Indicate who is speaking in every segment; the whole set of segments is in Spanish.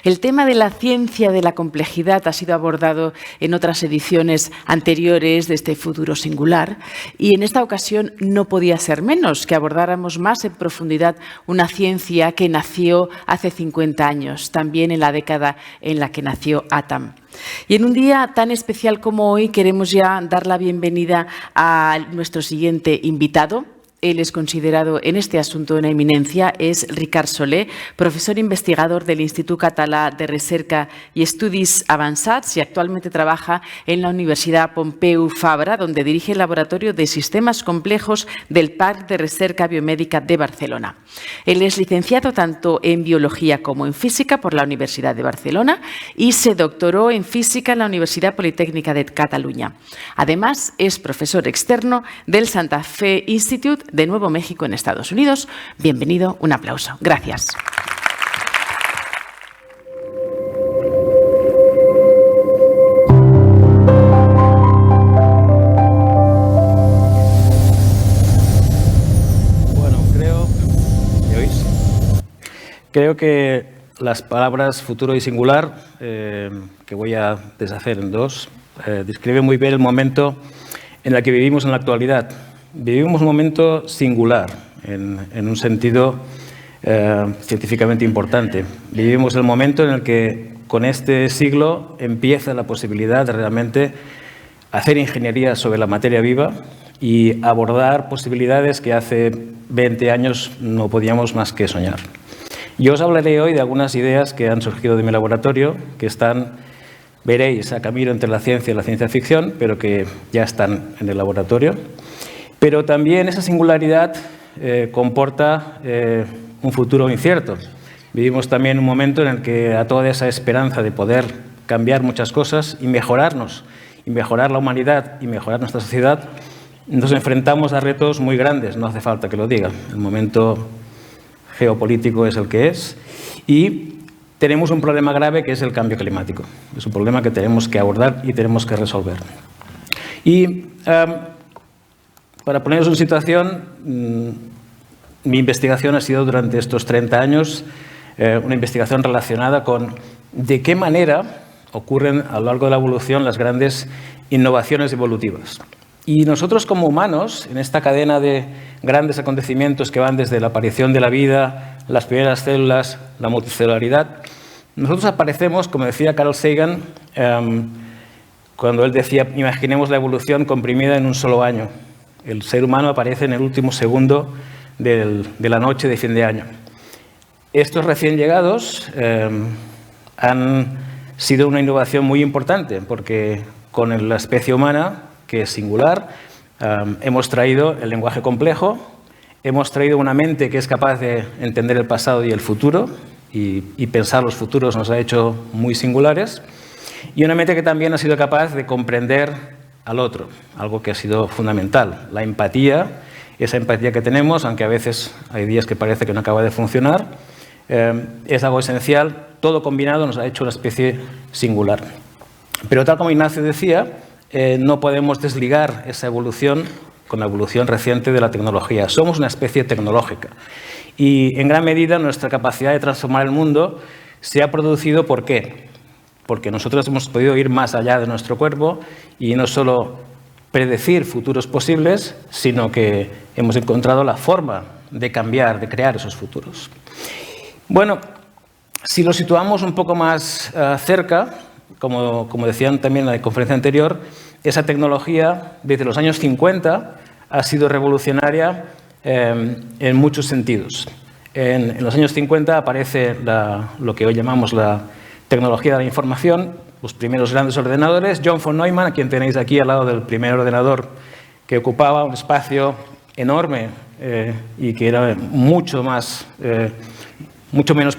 Speaker 1: El tema de la ciencia de la complejidad ha sido abordado en otras ediciones anteriores de este Futuro Singular y en esta ocasión no podía ser menos que abordáramos más en profundidad una ciencia que nació hace 50 años, también en la década en la que nació Atam. Y en un día tan especial como hoy queremos ya dar la bienvenida a nuestro siguiente invitado. Él es considerado en este asunto una eminencia, es Ricard Soler, profesor investigador del Institut Català de Recerca y Estudis Avançats y actualmente trabaja en la Universidad Pompeu Fabra, donde dirige el Laboratorio de Sistemas Complejos del Parc de Recerca Biomédica de Barcelona. Él es licenciado tanto en Biología como en Física por la Universidad de Barcelona y se doctoró en Física en la Universidad Politécnica de Cataluña. Además, es profesor externo del Santa Fe Institute de Nuevo México en Estados Unidos. Bienvenido, un aplauso. Gracias.
Speaker 2: Bueno, creo que las palabras futuro y singular, que voy a deshacer en dos, describen muy bien el momento en el que vivimos en la actualidad. Vivimos un momento singular, en un sentido científicamente importante. Vivimos el momento en el que con este siglo empieza la posibilidad de realmente hacer ingeniería sobre la materia viva y abordar posibilidades que hace 20 años no podíamos más que soñar. Yo os hablaré hoy de algunas ideas que han surgido de mi laboratorio, que están, veréis, a camino entre la ciencia y la ciencia ficción, pero que ya están en el laboratorio. Pero también esa singularidad comporta un futuro incierto. Vivimos también un momento en el que a toda esa esperanza de poder cambiar muchas cosas y mejorarnos, y mejorar la humanidad y mejorar nuestra sociedad, nos enfrentamos a retos muy grandes, no hace falta que lo diga. El momento geopolítico es el que es y tenemos un problema grave que es el cambio climático. Es un problema que tenemos que abordar y tenemos que resolver. Y para poneros en situación, mi investigación ha sido durante estos 30 años una investigación relacionada con de qué manera ocurren a lo largo de la evolución las grandes innovaciones evolutivas. Y nosotros como humanos, en esta cadena de grandes acontecimientos que van desde la aparición de la vida, las primeras células, la multicelularidad, nosotros aparecemos, como decía Carl Sagan, cuando él decía, imaginemos la evolución comprimida en un solo año. El ser humano aparece en el último segundo de la noche de fin de año. Estos recién llegados han sido una innovación muy importante porque con la especie humana, que es singular, hemos traído el lenguaje complejo, hemos traído una mente que es capaz de entender el pasado y el futuro y pensar los futuros nos ha hecho muy singulares y una mente que también ha sido capaz de comprender al otro, algo que ha sido fundamental, la empatía, esa empatía que tenemos, aunque a veces hay días que parece que no acaba de funcionar, es algo esencial, todo combinado nos ha hecho una especie singular. Pero tal como Ignacio decía, no podemos desligar esa evolución con la evolución reciente de la tecnología. Somos una especie tecnológica y en gran medida nuestra capacidad de transformar el mundo se ha producido ¿por qué? Porque nosotros hemos podido ir más allá de nuestro cuerpo y no solo predecir futuros posibles, sino que hemos encontrado la forma de cambiar, de crear esos futuros. Bueno, si lo situamos un poco más cerca, como decían también en la conferencia anterior, esa tecnología desde los años 50 ha sido revolucionaria en muchos sentidos. En los años 50 aparece lo que hoy llamamos la tecnología de la información, los primeros grandes ordenadores. John von Neumann, a quien tenéis aquí al lado del primer ordenador, que ocupaba un espacio enorme y que era mucho menos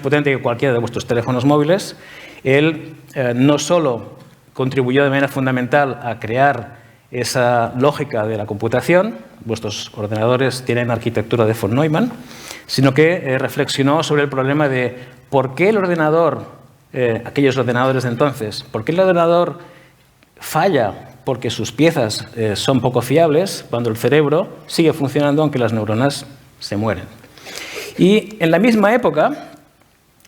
Speaker 2: potente que cualquiera de vuestros teléfonos móviles. Él no solo contribuyó de manera fundamental a crear esa lógica de la computación, vuestros ordenadores tienen arquitectura de von Neumann, sino que reflexionó sobre el problema de por qué el ordenador, aquellos ordenadores de entonces, por qué el ordenador falla porque sus piezas son poco fiables cuando el cerebro sigue funcionando aunque las neuronas se mueren. Y en la misma época,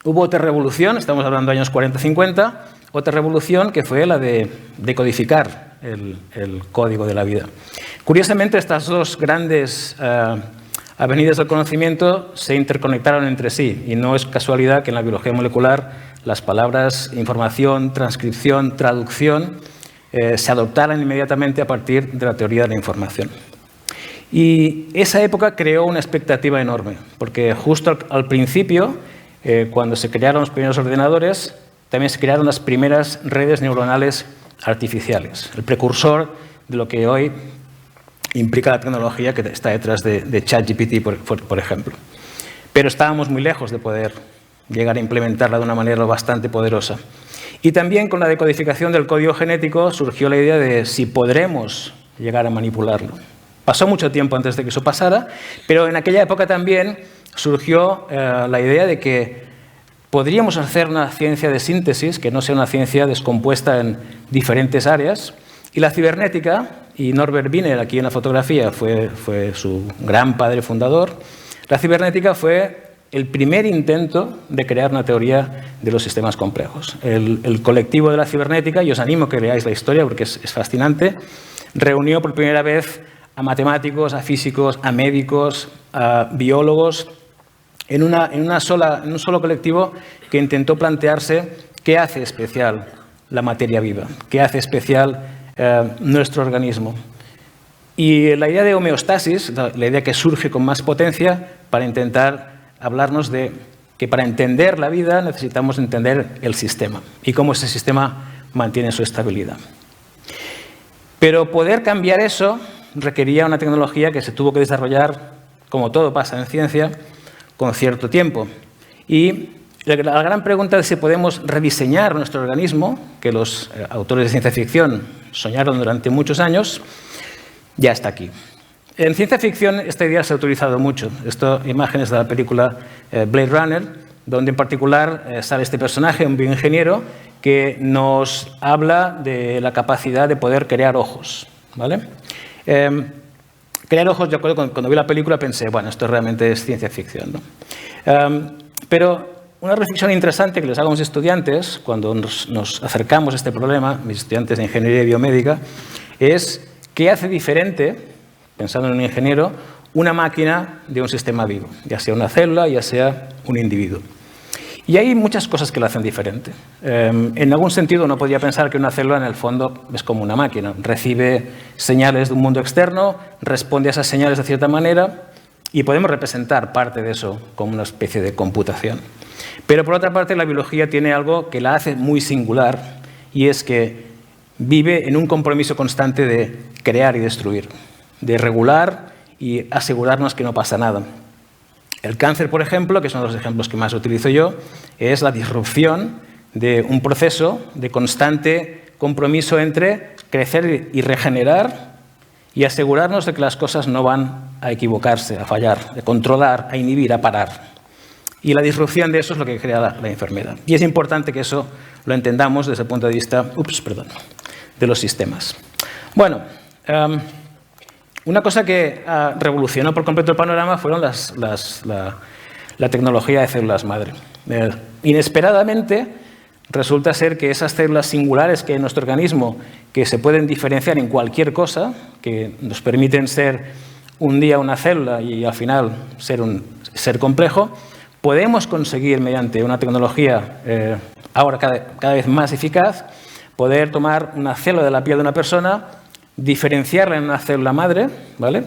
Speaker 2: Hubo otra revolución, estamos hablando de años 40-50, otra revolución que fue la de decodificar el código de la vida. Curiosamente, estas dos grandes avenidas del conocimiento se interconectaron entre sí y no es casualidad que en la biología molecular las palabras información, transcripción, traducción se adoptaran inmediatamente a partir de la teoría de la información. Y esa época creó una expectativa enorme, porque justo al principio, cuando se crearon los primeros ordenadores, también se crearon las primeras redes neuronales artificiales, el precursor de lo que hoy implica la tecnología que está detrás de ChatGPT, por ejemplo. Pero estábamos muy lejos de poder llegar a implementarla de una manera bastante poderosa. Y también con la decodificación del código genético surgió la idea de si podremos llegar a manipularlo. Pasó mucho tiempo antes de que eso pasara, pero en aquella época también surgió la idea de que podríamos hacer una ciencia de síntesis, que no sea una ciencia descompuesta en diferentes áreas, y la cibernética, y Norbert Wiener aquí en la fotografía fue su gran padre fundador, la cibernética fue el primer intento de crear una teoría de los sistemas complejos. El colectivo de la cibernética, y os animo a que leáis la historia porque es fascinante, reunió por primera vez a matemáticos, a físicos, a médicos, a biólogos, en un solo colectivo que intentó plantearse qué hace especial la materia viva, qué hace especial nuestro organismo. Y la idea de homeostasis, la idea que surge con más potencia para intentar hablarnos de que para entender la vida necesitamos entender el sistema y cómo ese sistema mantiene su estabilidad. Pero poder cambiar eso requería una tecnología que se tuvo que desarrollar, como todo pasa en ciencia, con cierto tiempo. Y la gran pregunta es si podemos rediseñar nuestro organismo, que los autores de ciencia ficción soñaron durante muchos años, ya está aquí. En ciencia ficción esta idea se ha utilizado mucho. Esto, imágenes de la película Blade Runner, donde en particular sale este personaje, un bioingeniero, que nos habla de la capacidad de poder crear ojos, ¿vale? Crear ojos, yo cuando vi la película pensé, bueno, esto realmente es ciencia ficción, ¿no? Pero una reflexión interesante que les hago a mis estudiantes cuando nos acercamos a este problema, mis estudiantes de ingeniería biomédica, es qué hace diferente, pensando en un ingeniero, una máquina de un sistema vivo, ya sea una célula, ya sea un individuo. Y hay muchas cosas que lo hacen diferente. En algún sentido uno podría pensar que una célula en el fondo es como una máquina, recibe señales de un mundo externo, responde a esas señales de cierta manera y podemos representar parte de eso como una especie de computación. Pero por otra parte la biología tiene algo que la hace muy singular y es que vive en un compromiso constante de crear y destruir, de regular y asegurarnos que no pasa nada. El cáncer, por ejemplo, que son los ejemplos que más utilizo yo, es la disrupción de un proceso de constante compromiso entre crecer y regenerar y asegurarnos de que las cosas no van a equivocarse, a fallar, de controlar, a inhibir, a parar. Y la disrupción de eso es lo que crea la enfermedad. Y es importante que eso lo entendamos desde el punto de vista de los sistemas. Bueno, una cosa que revolucionó por completo el panorama fueron la tecnología de células madre. Inesperadamente, resulta ser que esas células singulares que hay en nuestro organismo, que se pueden diferenciar en cualquier cosa, que nos permiten ser un día una célula y al final ser un ser complejo, podemos conseguir mediante una tecnología ahora cada vez más eficaz, poder tomar una célula de la piel de una persona, diferenciarla en una célula madre, ¿vale?,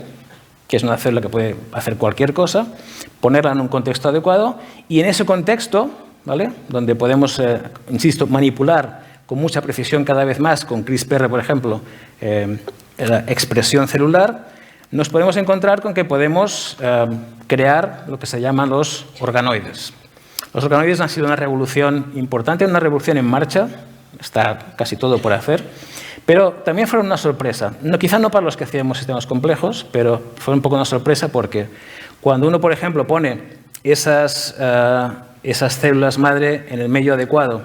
Speaker 2: que es una célula que puede hacer cualquier cosa, ponerla en un contexto adecuado y en ese contexto, ¿vale?, donde podemos, insisto, manipular con mucha precisión cada vez más, con CRISPR, por ejemplo, la expresión celular, nos podemos encontrar con que podemos crear lo que se llaman los organoides. Los organoides han sido una revolución importante, una revolución en marcha, está casi todo por hacer, pero también fueron una sorpresa. Quizá no para los que hacíamos sistemas complejos, pero fue un poco una sorpresa porque cuando uno, por ejemplo, pone esas células madre en el medio adecuado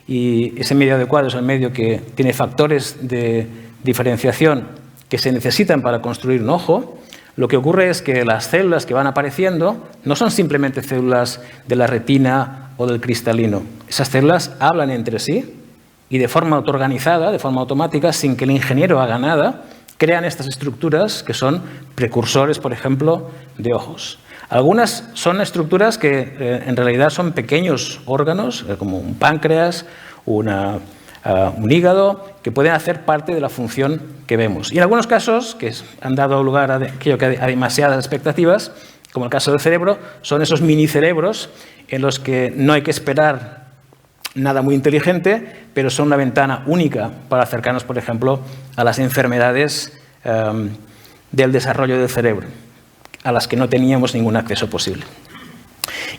Speaker 2: y ese medio adecuado es el medio que tiene factores de diferenciación que se necesitan para construir un ojo, lo que ocurre es que las células que van apareciendo no son simplemente células de la retina o del cristalino. Esas células hablan entre sí y de forma autoorganizada, de forma automática, sin que el ingeniero haga nada, crean estas estructuras que son precursores, por ejemplo, de ojos. Algunas son estructuras que en realidad son pequeños órganos, como un páncreas, un hígado, que pueden hacer parte de la función que vemos. Y en algunos casos, que han dado lugar a demasiadas expectativas, como el caso del cerebro, son esos minicerebros en los que no hay que esperar nada muy inteligente, pero son una ventana única para acercarnos, por ejemplo, a las enfermedades del desarrollo del cerebro, a las que no teníamos ningún acceso posible.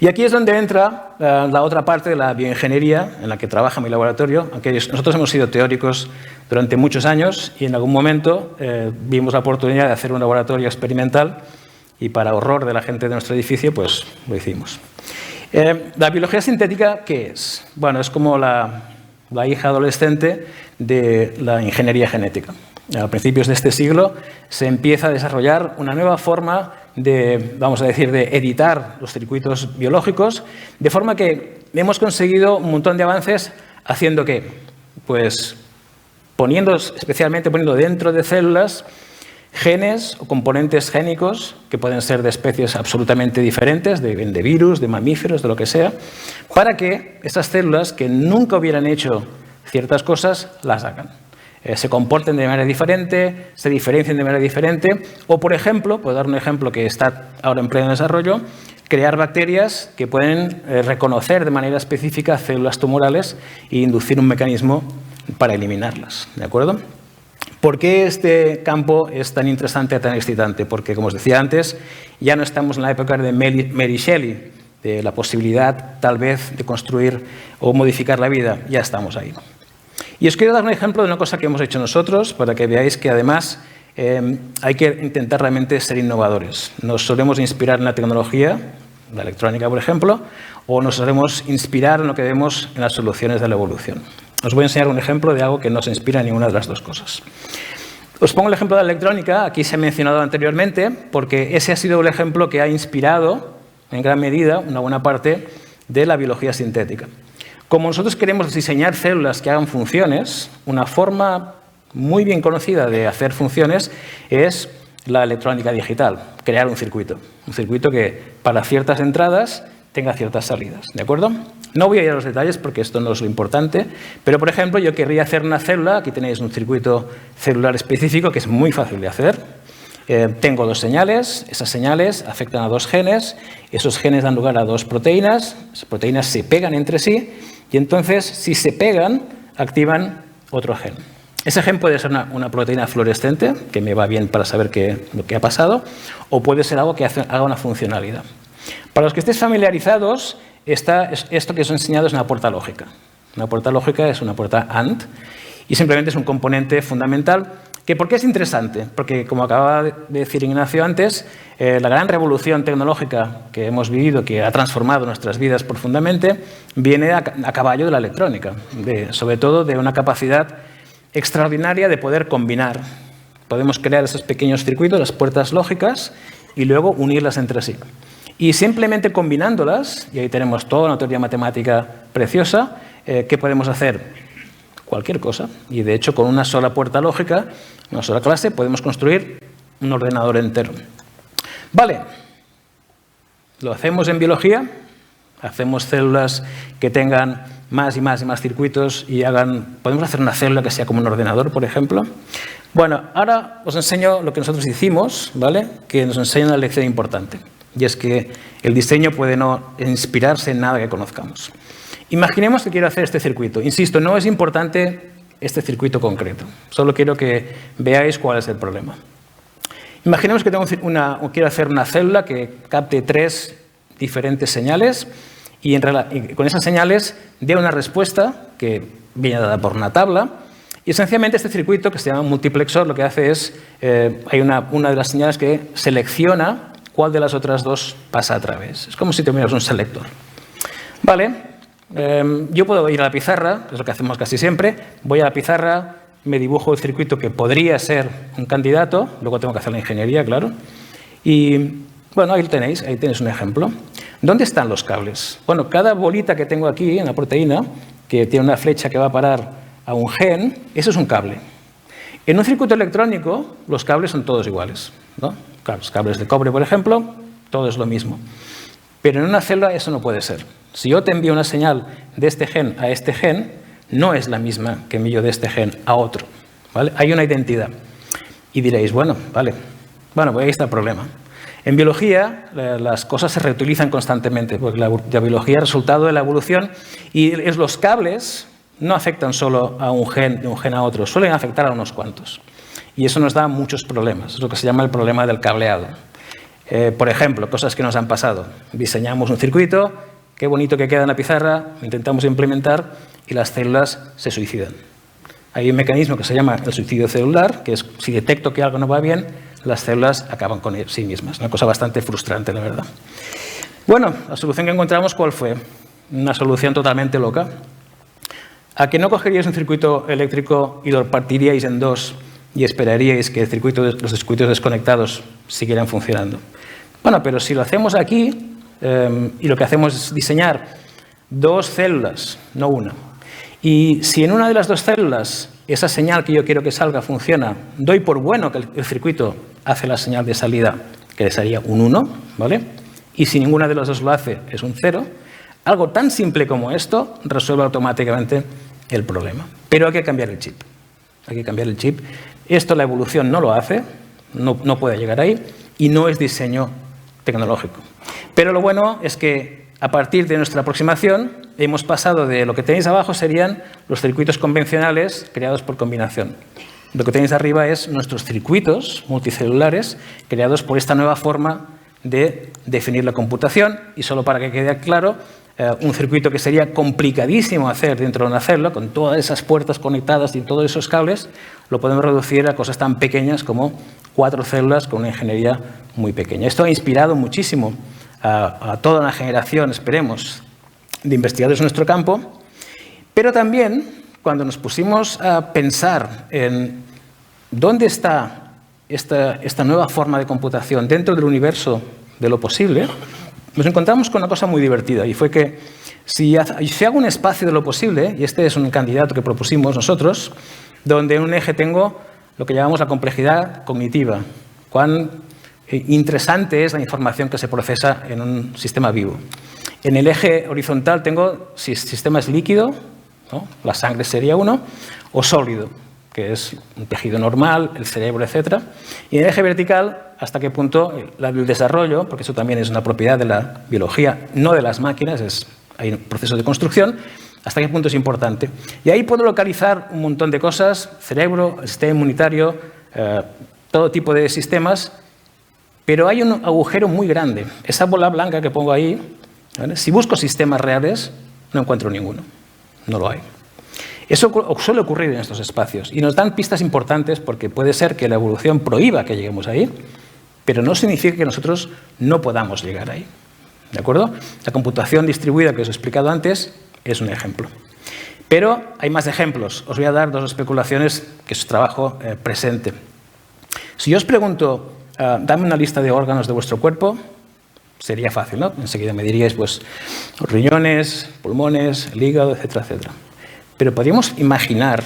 Speaker 2: Y aquí es donde entra la otra parte de la bioingeniería en la que trabaja mi laboratorio, aunque nosotros hemos sido teóricos durante muchos años y en algún momento vimos la oportunidad de hacer un laboratorio experimental y para horror de la gente de nuestro edificio, pues lo hicimos. ¿La biología sintética qué es? Bueno, es como la hija adolescente de la ingeniería genética. A principios de este siglo se empieza a desarrollar una nueva forma de, vamos a decir, de editar los circuitos biológicos, de forma que hemos conseguido un montón de avances haciendo ¿qué? Pues especialmente poniendo dentro de células genes o componentes génicos que pueden ser de especies absolutamente diferentes, de virus, de mamíferos, de lo que sea, para que esas células que nunca hubieran hecho ciertas cosas las hagan. Se comporten de manera diferente, se diferencien de manera diferente, o por ejemplo, puedo dar un ejemplo que está ahora en pleno desarrollo, crear bacterias que pueden reconocer de manera específica células tumorales e inducir un mecanismo para eliminarlas, ¿de acuerdo? ¿Por qué este campo es tan interesante, tan excitante? Porque, como os decía antes, ya no estamos en la época de Mary Shelley, de la posibilidad, tal vez, de construir o modificar la vida. Ya estamos ahí. Y os quiero dar un ejemplo de una cosa que hemos hecho nosotros, para que veáis que, además, hay que intentar realmente ser innovadores. Nos solemos inspirar en la tecnología, la electrónica, por ejemplo, o nos solemos inspirar en lo que vemos en las soluciones de la evolución. Os voy a enseñar un ejemplo de algo que no se inspira en ninguna de las dos cosas. Os pongo el ejemplo de la electrónica, aquí se ha mencionado anteriormente, porque ese ha sido el ejemplo que ha inspirado, en gran medida, una buena parte de la biología sintética. Como nosotros queremos diseñar células que hagan funciones, una forma muy bien conocida de hacer funciones es la electrónica digital, crear un circuito que para ciertas entradas tenga ciertas salidas, ¿de acuerdo? No voy a ir a los detalles porque esto no es lo importante, pero por ejemplo yo querría hacer una célula, aquí tenéis un circuito celular específico que es muy fácil de hacer. Tengo dos señales, esas señales afectan a dos genes, esos genes dan lugar a dos proteínas, esas proteínas se pegan entre sí y entonces si se pegan activan otro gen. Ese gen puede ser una proteína fluorescente, que me va bien para saber lo que ha pasado, o puede ser algo que haga una funcionalidad. Para los que estéis familiarizados, esto que os he enseñado es una puerta lógica. Una puerta lógica es una puerta AND y simplemente es un componente fundamental. ¿Por qué es interesante? Porque, como acababa de decir Ignacio antes, la gran revolución tecnológica que hemos vivido, que ha transformado nuestras vidas profundamente, viene a caballo de la electrónica, sobre todo de una capacidad extraordinaria de poder combinar. Podemos crear esos pequeños circuitos, las puertas lógicas, y luego unirlas entre sí. Y simplemente combinándolas, y ahí tenemos toda una teoría matemática preciosa, ¿qué podemos hacer? Cualquier cosa. Y de hecho, con una sola puerta lógica, una sola clase, podemos construir un ordenador entero. Vale. Lo hacemos en biología. Hacemos células que tengan más y más y más circuitos y podemos hacer una célula que sea como un ordenador, por ejemplo. Bueno, ahora os enseño lo que nosotros hicimos, ¿vale? Que nos enseña una lección importante. Y es que el diseño puede no inspirarse en nada que conozcamos. Imaginemos que quiero hacer este circuito. Insisto, no es importante este circuito concreto. Solo quiero que veáis cuál es el problema. Imaginemos que quiero hacer una célula que capte 3 diferentes señales y con esas señales dé una respuesta que viene dada por una tabla. Y esencialmente este circuito, que se llama multiplexor, lo que hace es, hay una de las señales que selecciona cuál de las otras dos pasa a través. Es como si tuvieras un selector. Vale. Yo puedo ir a la pizarra, es lo que hacemos casi siempre, voy a la pizarra, me dibujo el circuito que podría ser un candidato, luego tengo que hacer la ingeniería, claro, y bueno, ahí tenéis un ejemplo. ¿Dónde están los cables? Bueno, cada bolita que tengo aquí en la proteína, que tiene una flecha que va a parar a un gen, eso es un cable. En un circuito electrónico, los cables son todos iguales, ¿no? Claro, los cables de cobre, por ejemplo, todo es lo mismo. Pero en una célula eso no puede ser. Si yo te envío una señal de este gen a este gen, no es la misma que envío de este gen a otro, ¿vale? Hay una identidad. Y diréis, bueno, vale, pues ahí está el problema. En biología, las cosas se reutilizan constantemente, porque la biología es resultado de la evolución y los cables no afectan solo a un gen de un gen a otro, suelen afectar a unos cuantos. Y eso nos da muchos problemas, es lo que se llama el problema del cableado. Por ejemplo, cosas que nos han pasado. Diseñamos un circuito, qué bonito que queda en la pizarra, lo intentamos implementar y las células se suicidan. Hay un mecanismo que se llama el suicidio celular, que es si detecto que algo no va bien, las células acaban con sí mismas. Una cosa bastante frustrante, la verdad. Bueno, la solución que encontramos, ¿cuál fue? Una solución totalmente loca. ¿A que no cogeríais un circuito eléctrico y lo partiríais en dos y esperaríais que los circuitos desconectados siguieran funcionando? Bueno, pero si lo hacemos aquí y lo que hacemos es diseñar dos células, no una, y si en una de las dos células esa señal que yo quiero que salga funciona, doy por bueno que el circuito hace la señal de salida, que sería un 1, ¿vale? Y si ninguna de las dos lo hace, es un 0. Algo tan simple como esto resuelve automáticamente el problema. Pero hay que cambiar el chip. Hay que cambiar el chip. Esto la evolución no lo hace, no puede llegar ahí, y no es diseño tecnológico. Pero lo bueno es que a partir de nuestra aproximación hemos pasado de lo que tenéis abajo serían los circuitos convencionales creados por combinación. Lo que tenéis arriba es nuestros circuitos multicelulares creados por esta nueva forma de definir la computación. Y solo para que quede claro, un circuito que sería complicadísimo hacer dentro de una célula, con todas esas puertas conectadas y todos esos cables, lo podemos reducir a cosas tan pequeñas como 4 células con una ingeniería muy pequeña. Esto ha inspirado muchísimo a toda una generación, esperemos, de investigadores en nuestro campo, pero también cuando nos pusimos a pensar en dónde está esta nueva forma de computación dentro del universo de lo posible, nos encontramos con una cosa muy divertida, y fue que si hago un espacio de lo posible, y este es un candidato que propusimos nosotros, donde en un eje tengo lo que llamamos la complejidad cognitiva, cuán interesante es la información que se procesa en un sistema vivo. En el eje horizontal tengo si el sistema es líquido, ¿no? La sangre sería uno, o sólido, que es un tejido normal, el cerebro, etc. Y en el eje vertical, hasta qué punto el desarrollo, porque eso también es una propiedad de la biología, no de las máquinas, hay un proceso de construcción, hasta qué punto es importante. Y ahí puedo localizar un montón de cosas, cerebro, sistema inmunitario, todo tipo de sistemas, pero hay un agujero muy grande. Esa bola blanca que pongo ahí, ¿vale? Si busco sistemas reales, no encuentro ninguno, no lo hay. Eso suele ocurrir en estos espacios y nos dan pistas importantes porque puede ser que la evolución prohíba que lleguemos ahí, pero no significa que nosotros no podamos llegar ahí. ¿De acuerdo? La computación distribuida que os he explicado antes es un ejemplo. Pero hay más ejemplos. Os voy a dar 2 especulaciones que es trabajo presente. Si yo os pregunto, dame una lista de órganos de vuestro cuerpo, sería fácil, ¿no? Enseguida me diríais, pues, los riñones, pulmones, el hígado, etcétera, etcétera. Pero ¿podríamos imaginar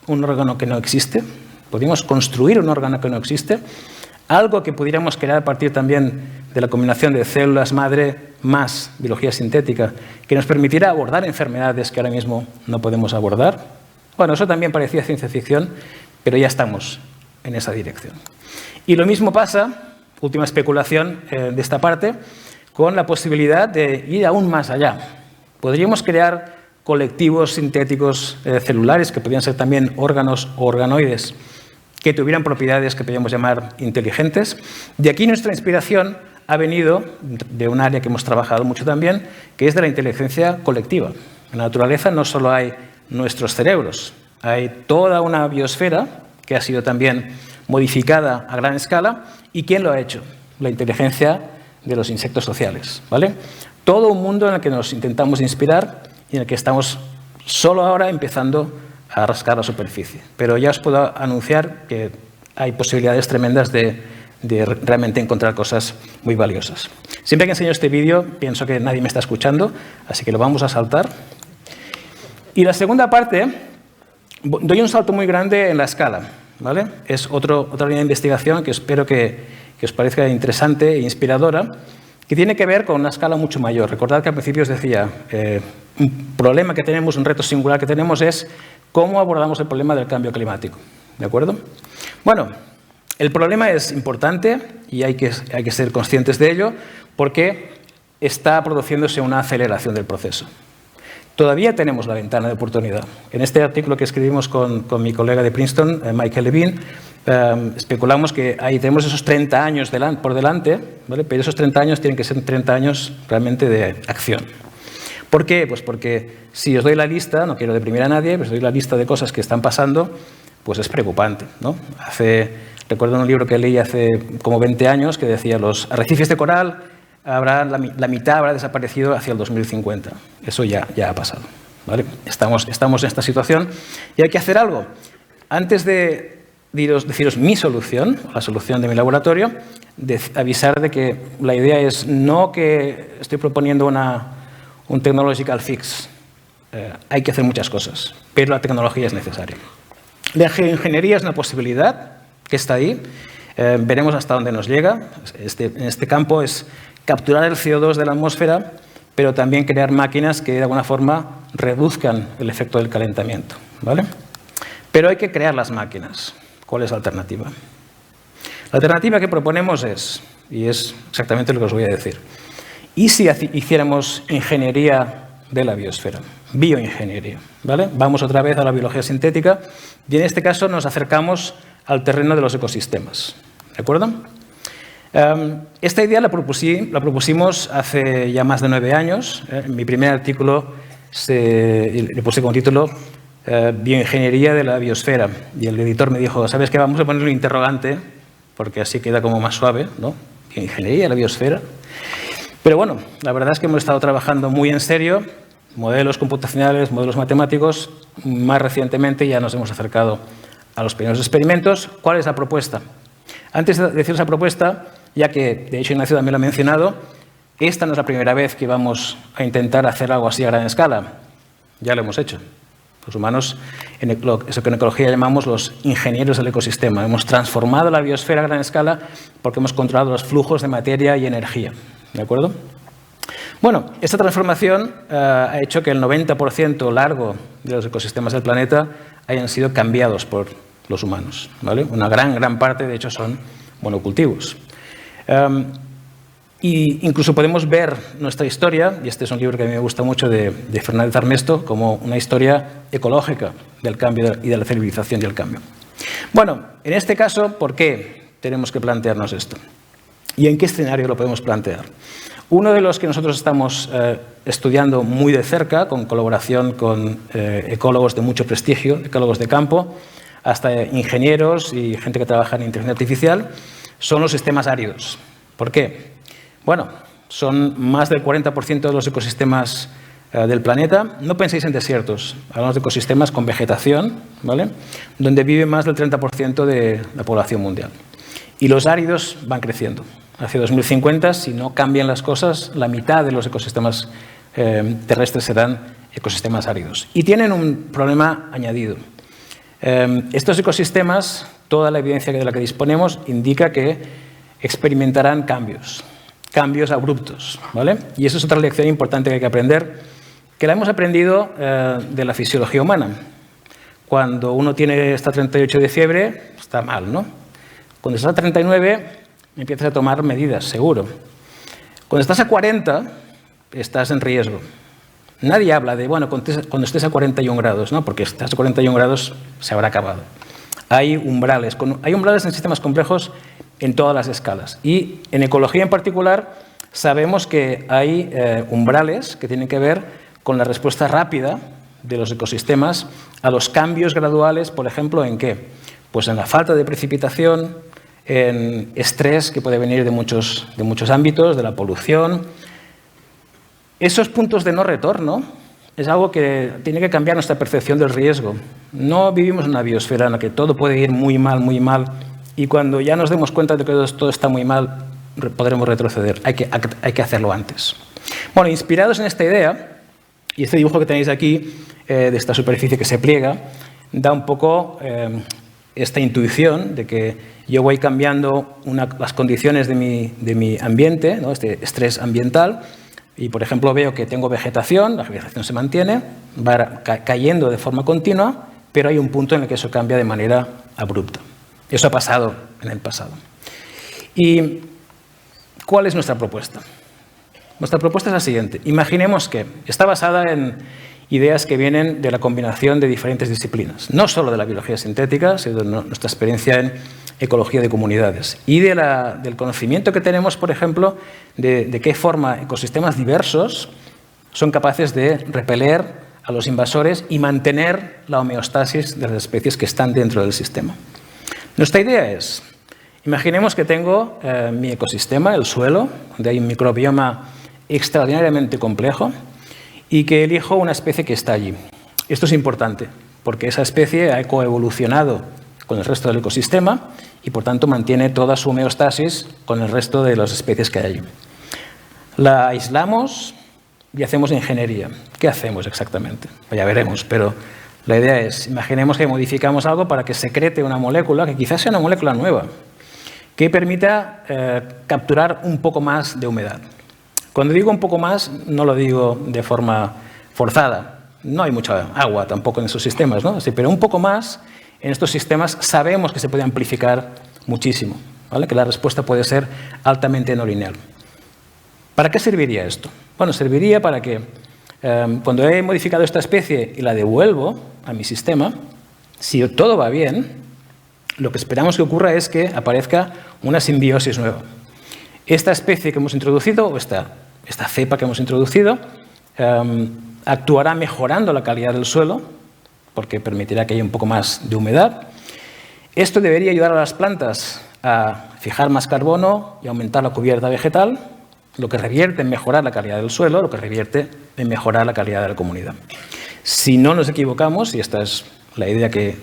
Speaker 2: un órgano que no existe? ¿Podríamos construir un órgano que no existe? Algo que pudiéramos crear a partir también de la combinación de células madre más biología sintética, que nos permitiera abordar enfermedades que ahora mismo no podemos abordar. Bueno, eso también parecía ciencia ficción, pero ya estamos en esa dirección. Y lo mismo pasa, última especulación de esta parte, con la posibilidad de ir aún más allá. Podríamos crear colectivos sintéticos celulares, que podrían ser también órganos o organoides, que tuvieran propiedades que podríamos llamar inteligentes. De aquí nuestra inspiración ha venido de un área que hemos trabajado mucho también, que es de la inteligencia colectiva. En la naturaleza no solo hay nuestros cerebros, hay toda una biosfera que ha sido también modificada a gran escala. ¿Y quién lo ha hecho? La inteligencia de los insectos sociales, ¿vale? Todo un mundo en el que nos intentamos inspirar y en el que estamos solo ahora empezando a rascar la superficie. Pero ya os puedo anunciar que hay posibilidades tremendas de de realmente encontrar cosas muy valiosas. Siempre que enseño este vídeo pienso que nadie me está escuchando, así que lo vamos a saltar. Y la segunda parte, doy un salto muy grande en la escala, ¿vale? Es otra línea de investigación que espero que os parezca interesante e inspiradora, que tiene que ver con una escala mucho mayor. Recordad que al principio os decía, un problema que tenemos, un reto singular que tenemos es cómo abordamos el problema del cambio climático, ¿de acuerdo? Bueno, el problema es importante y hay que ser conscientes de ello porque está produciéndose una aceleración del proceso. Todavía tenemos la ventana de oportunidad. En este artículo que escribimos con mi colega de Princeton, Michael Levine, especulamos que ahí tenemos esos 30 años por delante, ¿vale? Pero esos 30 años tienen que ser 30 años realmente de acción. ¿Por qué? Pues porque si os doy la lista, no quiero deprimir a nadie, pero os doy la lista de cosas que están pasando, pues es preocupante, ¿no? Recuerdo un libro que leí hace como 20 años que decía los arrecifes de coral, la mitad habrá desaparecido hacia el 2050. Eso ya ha pasado, ¿vale? Estamos en esta situación y hay que hacer algo. Antes de deciros mi solución, la solución de mi laboratorio, avisar de que la idea es no que estoy proponiendo un technological fix. Hay que hacer muchas cosas, pero la tecnología es necesaria. La geoingeniería es una posibilidad que está ahí. Veremos hasta dónde nos llega. En este campo es capturar el CO2 de la atmósfera, pero también crear máquinas que de alguna forma reduzcan el efecto del calentamiento, ¿vale? Pero hay que crear las máquinas. ¿Cuál es la alternativa? La alternativa que proponemos es exactamente lo que os voy a decir, ¿y si hiciéramos ingeniería de la biosfera? Bioingeniería, ¿vale? Vamos otra vez a la biología sintética y en este caso nos acercamos al terreno de los ecosistemas, ¿de acuerdo? Esta idea la propusimos hace ya más de 9 años. En mi primer artículo le puse como título Bioingeniería de la biosfera y el editor me dijo, ¿sabes qué? Vamos a ponerle un interrogante porque así queda como más suave, ¿no? Bioingeniería de la biosfera. Pero bueno, la verdad es que hemos estado trabajando muy en serio, modelos computacionales, modelos matemáticos. Más recientemente ya nos hemos acercado a los primeros experimentos. ¿Cuál es la propuesta? Antes de decir esa propuesta, ya que de hecho Ignacio también lo ha mencionado, esta no es la primera vez que vamos a intentar hacer algo así a gran escala. Ya lo hemos hecho. Los humanos, eso que en ecología llamamos los ingenieros del ecosistema. Hemos transformado la biosfera a gran escala porque hemos controlado los flujos de materia y energía. ¿De acuerdo? Bueno, esta transformación ha hecho que el 90% largo de los ecosistemas del planeta hayan sido cambiados por los humanos, ¿vale? Una gran parte, de hecho, son monocultivos. Y incluso podemos ver nuestra historia, y este es un libro que a mí me gusta mucho de Fernández Armesto, como una historia ecológica del cambio y de la civilización y el cambio. Bueno, en este caso, ¿por qué tenemos que plantearnos esto? ¿Y en qué escenario lo podemos plantear? Uno de los que nosotros estamos estudiando muy de cerca, con colaboración con ecólogos de mucho prestigio, ecólogos de campo, hasta ingenieros y gente que trabaja en inteligencia artificial, son los sistemas áridos. ¿Por qué? Bueno, son más del 40% de los ecosistemas del planeta. No penséis en desiertos, hablamos de ecosistemas con vegetación, ¿vale? Donde vive más del 30% de la población mundial. Y los áridos van creciendo. Hacia 2050, si no cambian las cosas, la mitad de los ecosistemas terrestres serán ecosistemas áridos. Y tienen un problema añadido. Estos ecosistemas, toda la evidencia de la que disponemos, indica que experimentarán cambios abruptos, ¿vale? Y eso es otra lección importante que hay que aprender, que la hemos aprendido de la fisiología humana. Cuando uno tiene hasta 38 de fiebre, está mal, ¿no? Cuando estás a 39, empiezas a tomar medidas, seguro. Cuando estás a 40, estás en riesgo. Nadie habla de, bueno, cuando estés a 41 grados, ¿no? Porque estás a 41 grados, se habrá acabado. Hay umbrales en sistemas complejos en todas las escalas. Y en ecología en particular, sabemos que hay umbrales que tienen que ver con la respuesta rápida de los ecosistemas a los cambios graduales, por ejemplo, ¿en qué? Pues en la falta de precipitación, en estrés que puede venir de muchos ámbitos, de la polución. Esos puntos de no retorno es algo que tiene que cambiar nuestra percepción del riesgo. No vivimos en una biosfera en la que todo puede ir muy mal y cuando ya nos demos cuenta de que todo está muy mal, podremos retroceder. Hay que hacerlo antes. Bueno, inspirados en esta idea, y este dibujo que tenéis aquí, de esta superficie que se pliega, da un poco esta intuición de que yo voy cambiando las condiciones de mi ambiente, ¿no? Este estrés ambiental, y por ejemplo veo que tengo vegetación, la vegetación se mantiene, va cayendo de forma continua, pero hay un punto en el que eso cambia de manera abrupta. Eso ha pasado en el pasado. ¿Y cuál es nuestra propuesta? Nuestra propuesta es la siguiente. Imaginemos que está basada en ideas que vienen de la combinación de diferentes disciplinas, no solo de la biología sintética, sino de nuestra experiencia en ecología de comunidades y del conocimiento que tenemos, por ejemplo, de qué forma ecosistemas diversos son capaces de repeler a los invasores y mantener la homeostasis de las especies que están dentro del sistema. Nuestra idea es, imaginemos que tengo mi ecosistema, el suelo, donde hay un microbioma extraordinariamente complejo, y que elijo una especie que está allí. Esto es importante, porque esa especie ha coevolucionado con el resto del ecosistema y, por tanto, mantiene toda su homeostasis con el resto de las especies que hay allí. La aislamos y hacemos ingeniería. ¿Qué hacemos exactamente? Pues ya veremos, pero la idea es, imaginemos que modificamos algo para que secrete una molécula, que quizás sea una molécula nueva, que permita capturar un poco más de humedad. Cuando digo un poco más, no lo digo de forma forzada. No hay mucha agua tampoco en esos sistemas, ¿no? Sí, pero un poco más en estos sistemas sabemos que se puede amplificar muchísimo, ¿vale? Que la respuesta puede ser altamente no lineal. ¿Para qué serviría esto? Bueno, serviría para que cuando he modificado esta especie y la devuelvo a mi sistema, si todo va bien, lo que esperamos que ocurra es que aparezca una simbiosis nueva. Esta especie que hemos introducido, o esta cepa que hemos introducido, actuará mejorando la calidad del suelo, porque permitirá que haya un poco más de humedad. Esto debería ayudar a las plantas a fijar más carbono y aumentar la cubierta vegetal, lo que revierte en mejorar la calidad del suelo, lo que revierte en mejorar la calidad de la comunidad. Si no nos equivocamos, y esta es la idea que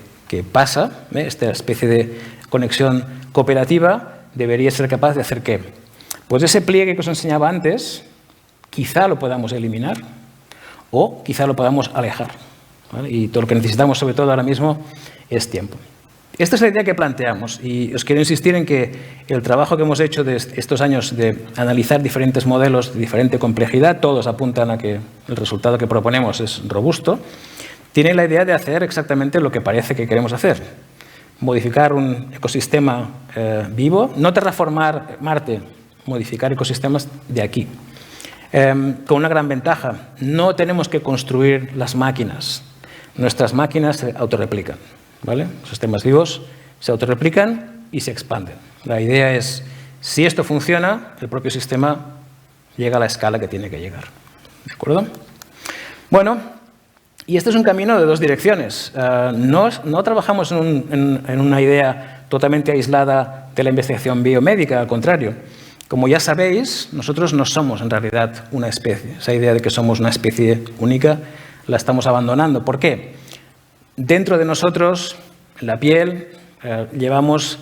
Speaker 2: pasa, esta especie de conexión cooperativa debería ser capaz de hacer ¿qué? Pues ese pliegue que os enseñaba antes, quizá lo podamos eliminar o quizá lo podamos alejar, ¿vale? Y todo lo que necesitamos, sobre todo ahora mismo, es tiempo. Esta es la idea que planteamos y os quiero insistir en que el trabajo que hemos hecho de estos años de analizar diferentes modelos de diferente complejidad, todos apuntan a que el resultado que proponemos es robusto, tiene la idea de hacer exactamente lo que parece que queremos hacer. Modificar un ecosistema vivo, no terraformar Marte, modificar ecosistemas de aquí. Con una gran ventaja, no tenemos que construir las máquinas. Nuestras máquinas se autorreplican, ¿vale? Los sistemas vivos se autorreplican y se expanden. La idea es, si esto funciona, el propio sistema llega a la escala que tiene que llegar. ¿De acuerdo? Bueno, y este es un camino de dos direcciones. No trabajamos en una idea totalmente aislada de la investigación biomédica, al contrario. Como ya sabéis, nosotros no somos en realidad una especie. Esa idea de que somos una especie única la estamos abandonando. ¿Por qué? Dentro de nosotros, en la piel, llevamos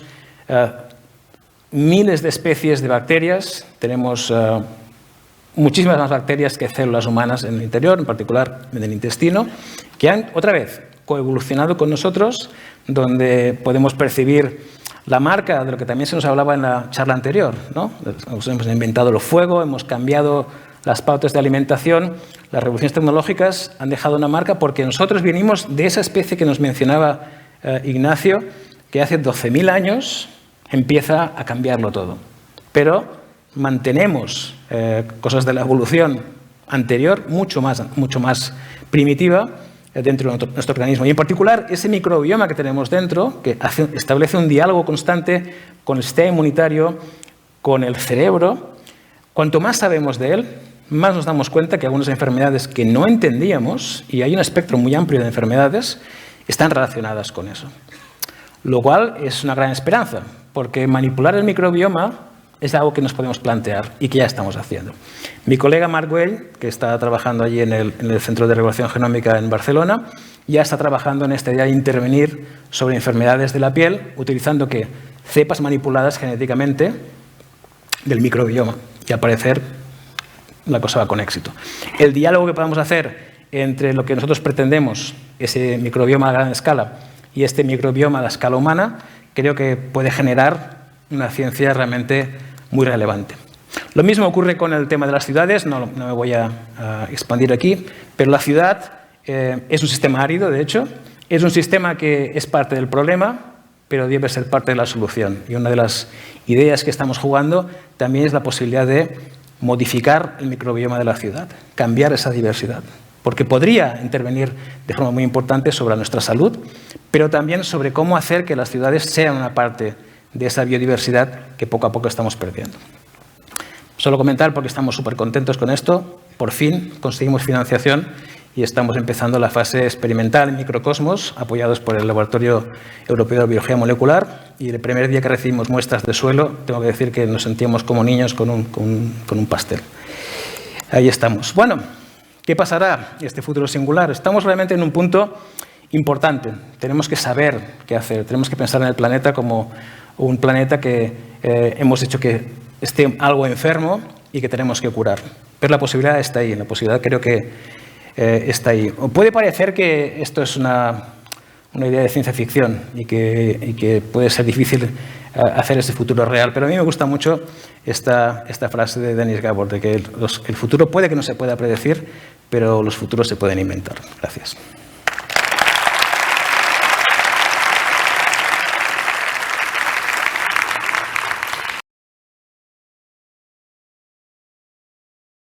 Speaker 2: miles de especies de bacterias. Tenemos muchísimas más bacterias que células humanas en el interior, en particular en el intestino, que han, otra vez, coevolucionado con nosotros, donde podemos percibir la marca de lo que también se nos hablaba en la charla anterior, ¿no? Hemos inventado el fuego, hemos cambiado las pautas de alimentación, las revoluciones tecnológicas han dejado una marca porque nosotros venimos de esa especie que nos mencionaba Ignacio, que hace 12.000 años empieza a cambiarlo todo. Pero mantenemos cosas de la evolución anterior, mucho más primitiva, dentro de nuestro organismo. Y en particular, ese microbioma que tenemos dentro, que establece un diálogo constante con el sistema inmunitario, con el cerebro. Cuanto más sabemos de él, más nos damos cuenta que algunas enfermedades que no entendíamos, y hay un espectro muy amplio de enfermedades, están relacionadas con eso. Lo cual es una gran esperanza, porque manipular el microbioma es algo que nos podemos plantear y que ya estamos haciendo. Mi colega Marc Güell, que está trabajando allí en el Centro de Regulación Genómica en Barcelona, ya está trabajando en esta idea de intervenir sobre enfermedades de la piel, utilizando ¿qué? cepas manipuladas genéticamente del microbioma y al parecer la cosa va con éxito. El diálogo que podemos hacer entre lo que nosotros pretendemos, ese microbioma a gran escala, y este microbioma a la escala humana, creo que puede generar una ciencia realmente muy relevante. Lo mismo ocurre con el tema de las ciudades, no me voy a expandir aquí, pero la ciudad es un sistema árido, de hecho, es un sistema que es parte del problema, pero debe ser parte de la solución. Y una de las ideas que estamos jugando también es la posibilidad de modificar el microbioma de la ciudad, cambiar esa diversidad, porque podría intervenir de forma muy importante sobre nuestra salud, pero también sobre cómo hacer que las ciudades sean una parte de esa biodiversidad que poco a poco estamos perdiendo. Solo comentar, porque estamos súper contentos con esto, por fin conseguimos financiación y estamos empezando la fase experimental en microcosmos, apoyados por el Laboratorio Europeo de Biología Molecular, y el primer día que recibimos muestras de suelo, tengo que decir que nos sentíamos como niños con un pastel. Ahí estamos. Bueno, ¿qué pasará en este futuro singular? Estamos realmente en un punto importante. Tenemos que saber qué hacer, tenemos que pensar en el planeta como un planeta que hemos dicho que esté algo enfermo y que tenemos que curar. Pero la posibilidad está ahí, la posibilidad creo que está ahí. O puede parecer que esto es una idea de ciencia ficción y que puede ser difícil hacer ese futuro real, pero a mí me gusta mucho esta frase de Dennis Gabor, de que el futuro puede que no se pueda predecir, pero los futuros se pueden inventar. Gracias.